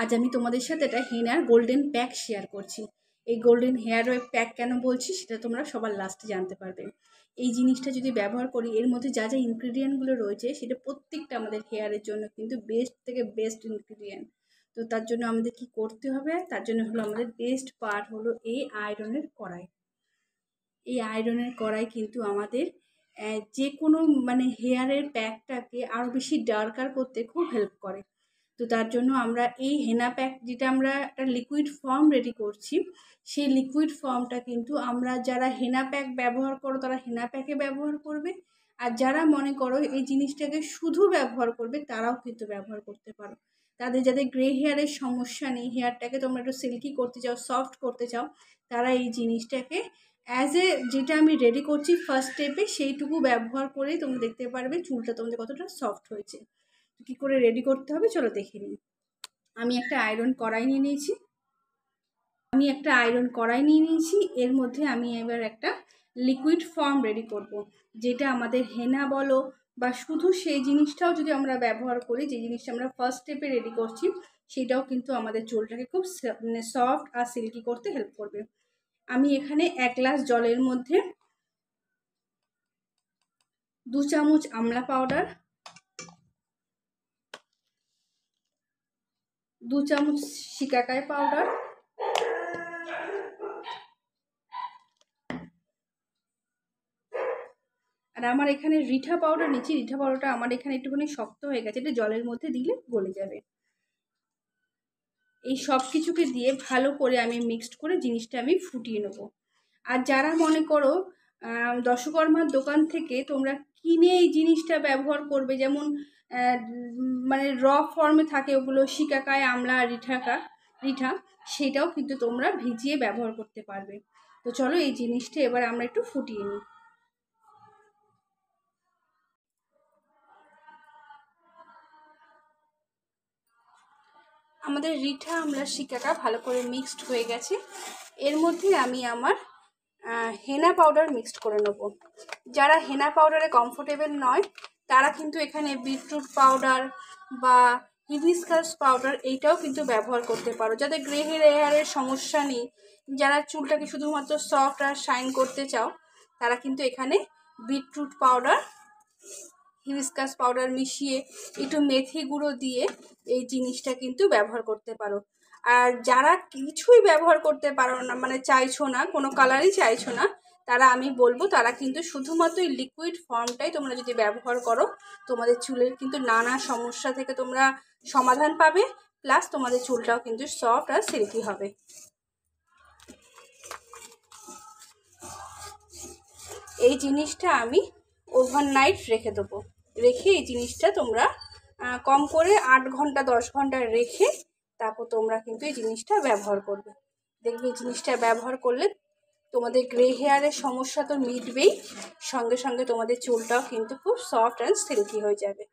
আজ আমি তোমাদের সাথে একটা হেনার গোল্ডেন প্যাক শেয়ার করছি। এই গোল্ডেন হেয়ার প্যাক কেন বলছি সেটা তোমরা সবার লাস্টে জানতে পারবে। এই জিনিসটা যদি ব্যবহার করি, এর মধ্যে যা যা ইনগ্রিডিয়েন্টগুলো রয়েছে সেটা প্রত্যেকটা আমাদের হেয়ারের জন্য কিন্তু বেস্ট থেকে বেস্ট ইনগ্রিডিয়েন্ট। তো তার জন্য আমাদের কি করতে হবে, তার জন্য হলো আমাদের বেস্ট পার্ট হলো এই আয়রনের কড়াই। এই আয়রনের কড়াই কিন্তু আমাদের যে কোনো হেয়ারের প্যাকটাকে আরও বেশি ডার্কার করতে খুব হেল্প করে। তো তার জন্য আমরা এই হেনা প্যাক, যেটা আমরা একটা লিকুইড ফর্ম রেডি করছি, সেই লিকুইড ফর্মটা কিন্তু আমরা যারা হেনা প্যাক ব্যবহার করো তারা হেনা প্যাকে ব্যবহার করবে, আর যারা মনে করো এই জিনিসটাকে শুধু ব্যবহার করবে তারাও কিন্তু ব্যবহার করতে পারো। যাদের গ্রে হেয়ারের সমস্যা নেই, হেয়ারটাকে তোমরা একটু সিল্কি করতে চাও, সফট করতে চাও, তারা এই জিনিসটাকে যেটা আমি রেডি করছি ফার্স্ট স্টেপে সেইটুকু ব্যবহার করেই তোমরা দেখতে পারবে চুলটা তোমাদের কতটা সফট হয়েছে। কি করে রেডি করতে হবে চলো দেখে নিই। আমি একটা আয়রন কড়াই নিয়ে নিয়েছি। এর মধ্যে আমি এবার একটা লিকুইড ফর্ম রেডি করব, যেটা আমাদের হেনা বলো বা শুধু সেই জিনিসটাও যদি আমরা ব্যবহার করি, যে জিনিসটা আমরা ফার্স্ট স্টেপে রেডি করছি, সেটাও কিন্তু আমাদের চুলটাকে খুব সফট আর সিল্কি করতে হেল্প করবে। আমি এখানে 1 গ্লাস জলের মধ্যে 2 চামচ আমলা পাউডার, 2 চামচ শিকাকাই পাউডার, আর আমার এখানে রিঠা পাউডার নিচ্ছি। রিঠা পাউডারটা আমার এখানে একটুখানি শক্ত হয়ে গেছে, এটা জলের মধ্যে দিলে গলে যাবে। এই সব কিছুকে দিয়ে ভালো করে আমি মিক্সড করে জিনিসটা আমি ফুটিয়ে নেব। আর যারা মনে করো দশকর্মার দোকান থেকে তোমরা কিনে এই জিনিসটা ব্যবহার করবে, যেমন র ফর্মে থাকে ওগুলো, শিকাকাই, আমলা, রিঠা, সেটাও কিন্তু তোমরা ভিজিয়ে ব্যবহার করতে পারবে। তো চলো এই জিনিসটা এবার আমরা একটু ফুটিয়ে নিই। আমাদের রিঠা, আমলা, শিকাকা ভালো করে মিক্সড হয়ে গেছে। এর মধ্যে আমি আমার হেনা পাউডার মিক্সড করে নেব। যারা হেনা পাউডারে কমফোর্টেবল নয় তারা কিন্তু এখানে বিটরুট পাউডার বা হিবিস্কাস পাউডার এইটাও কিন্তু ব্যবহার করতে পারো। যাদের গ্রে হেয়ারের সমস্যা নেই, যারা চুলটাকে শুধুমাত্র সফট আর শাইন করতে চাও, তারা কিন্তু এখানে বিটরুট পাউডার, হিবিস্কাস পাউডার মিশিয়ে একটু মেথি গুঁড়ো দিয়ে এই জিনিসটা কিন্তু ব্যবহার করতে পারো। আর যারা কিছুই ব্যবহার করতে পারো না, চাইছো না, কোনো কালারই চাইছো না, তারা আমি বলবো তারা কিন্তু শুধুমাত্র এই লিকুইড ফর্মটাই তোমরা যদি ব্যবহার করো, তোমাদের চুলের কিন্তু নানা সমস্যা থেকে তোমরা সমাধান পাবে, প্লাস তোমাদের চুলটাও কিন্তু সফট আর সিল্কি হবে। এই জিনিসটা আমি ওভারনাইট রেখে দেবো। রেখে এই জিনিসটা তোমরা কম করে 8 ঘন্টা 10 ঘন্টা রেখে তারপর তোমরা কিন্তু এই জিনিসটা ব্যবহার করবে। দেখবে এই জিনিসটা ব্যবহার করলে তোমাদের গ্রে হেয়ারের সমস্যা তো মিটবেই, সঙ্গে সঙ্গে তোমাদের চুলটাও কিন্তু খুব সফট অ্যান্ড সিল্কি হয়ে যাবে।